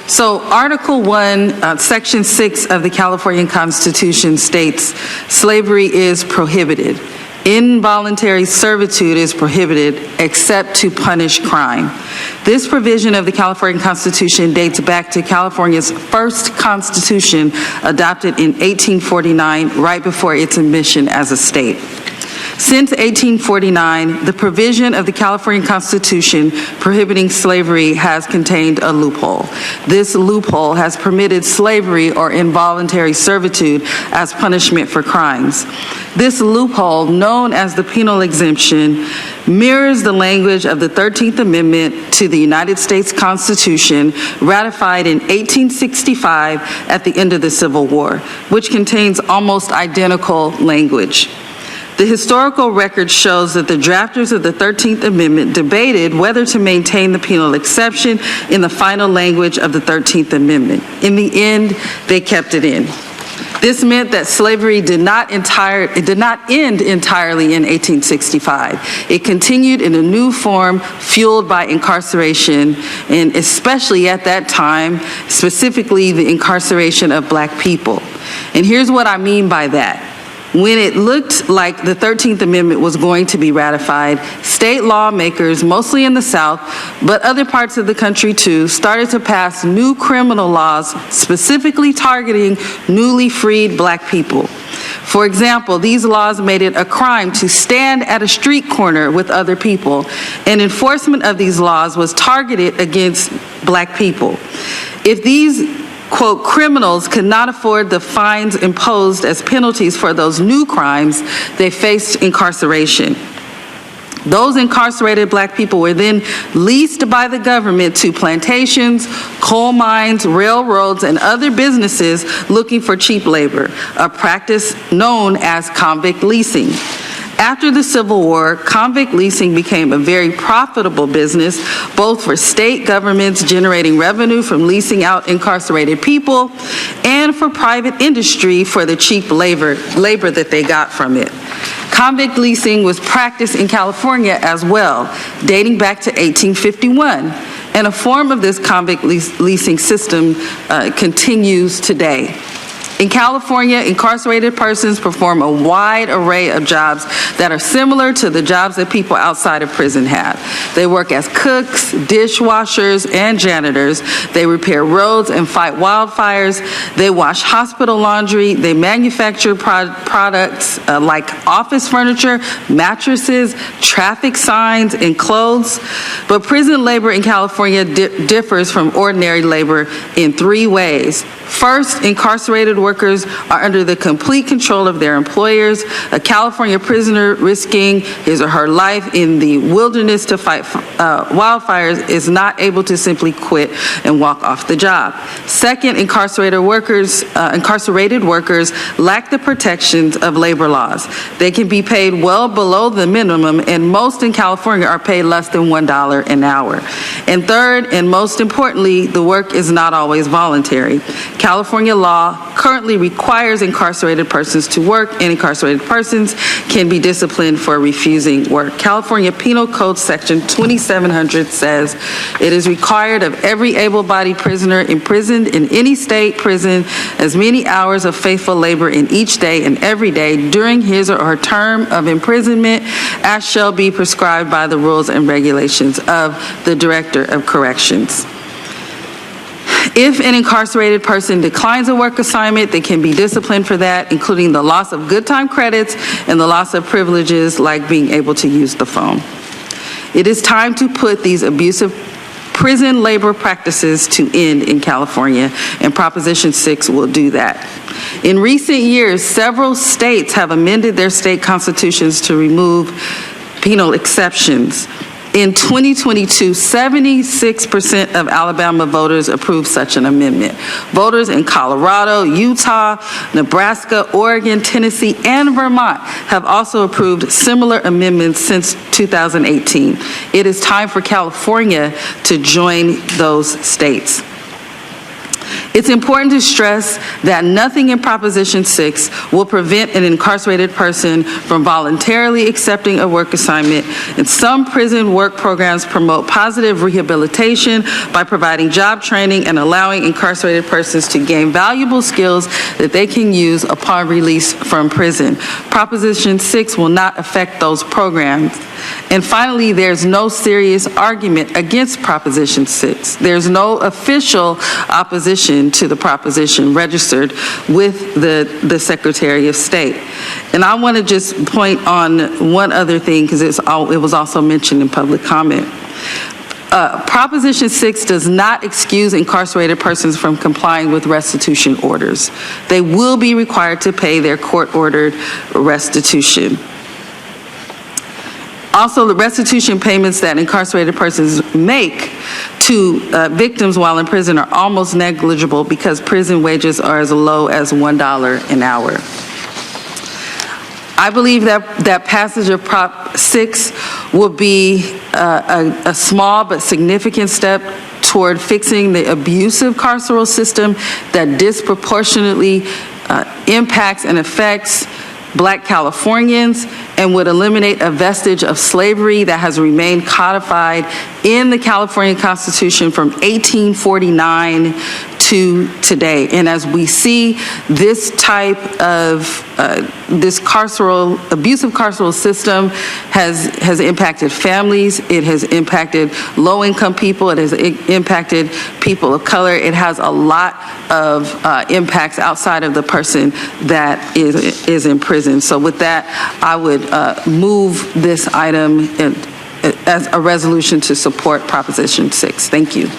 So Article 1, Section 6 of the California Constitution states, slavery is prohibited. Involuntary servitude is prohibited except to punish crime. This provision of the California Constitution dates back to California's first constitution adopted in 1849, right before its admission as a state. Since 1849, the provision of the California Constitution prohibiting slavery has contained a loophole. This loophole has permitted slavery or involuntary servitude as punishment for crimes. This loophole, known as the penal exemption, mirrors the language of the 13th Amendment to the United States Constitution, ratified in 1865 at the end of the Civil War, which contains almost identical language. The historical record shows that the drafters of the 13th Amendment debated whether to maintain the penal exception in the final language of the 13th Amendment. In the end, they kept it in. This meant that slavery did not end entirely in 1865. It continued in a new form fueled by incarceration, and especially at that time, specifically the incarceration of Black people. And here's what I mean by that. When it looked like the 13th Amendment was going to be ratified, state lawmakers, mostly in the South, but other parts of the country too, started to pass new criminal laws specifically targeting newly freed Black people. For example, these laws made it a crime to stand at a street corner with other people, and enforcement of these laws was targeted against Black people. If these quote, criminals could not afford the fines imposed as penalties for those new crimes, they faced incarceration. Those incarcerated Black people were then leased by the government to plantations, coal mines, railroads, and other businesses looking for cheap labor, a practice known as convict leasing. After the Civil War, convict leasing became a very profitable business, both for state governments generating revenue from leasing out incarcerated people, and for private industry for the cheap labor that they got from it. Convict leasing was practiced in California as well, dating back to 1851, and a form of this convict leasing system continues today. In California, incarcerated persons perform a wide array of jobs that are similar to the jobs that people outside of prison have. They work as cooks, dishwashers, and janitors. They repair roads and fight wildfires. They wash hospital laundry. They manufacture products like office furniture, mattresses, traffic signs, and clothes. But prison labor in California differs from ordinary labor in three ways. First, incarcerated workers are under the complete control of their employers. A California prisoner risking his or her life in the wilderness to fight wildfires is not able to simply quit and walk off the job. Second, incarcerated workers lack the protections of labor laws. They can be paid well below the minimum, and most in California are paid less than $1 an hour. And third, and most importantly, the work is not always voluntary. California law currently requires incarcerated persons to work, and incarcerated persons can be disciplined for refusing work. California Penal Code Section 2700 says it is required of every able-bodied prisoner imprisoned in any state prison as many hours of faithful labor in each day and every day during his or her term of imprisonment as shall be prescribed by the rules and regulations of the Director of Corrections. If an incarcerated person declines a work assignment, they can be disciplined for that, including the loss of good time credits and the loss of privileges like being able to use the phone. It is time to put these abusive prison labor practices to end in California, and Proposition 6 will do that. In recent years, several states have amended their state constitutions to remove penal exceptions. In 2022, 76% of Alabama voters approved such an amendment. Voters in Colorado, Utah, Nebraska, Oregon, Tennessee, and Vermont have also approved similar amendments since 2018. It is time for California to join those states. It's important to stress that nothing in Proposition 6 will prevent an incarcerated person from voluntarily accepting a work assignment, and some prison work programs promote positive rehabilitation by providing job training and allowing incarcerated persons to gain valuable skills that they can use upon release from prison. Proposition 6 will not affect those programs. And finally, there's no serious argument against Proposition 6. There's no official opposition to the proposition registered with the Secretary of State. And I want to just point on one other thing, because it was also mentioned in public comment. Proposition 6 does not excuse incarcerated persons from complying with restitution orders. They will be required to pay their court-ordered restitution. Also, the restitution payments that incarcerated persons make to victims while in prison are almost negligible because prison wages are as low as $1 an hour. I believe that passage of Prop 6 will be a small but significant step toward fixing the abusive carceral system that disproportionately impacts and affects Black Californians and would eliminate a vestige of slavery that has remained codified in the California Constitution from 1849 to today. And as we see this type of this abusive carceral system has impacted families, it has impacted low-income people, it has impacted people of color, it has a lot of impacts outside of the person that is in prison. So with that, I would move this item as a resolution to support Proposition 6. Thank you.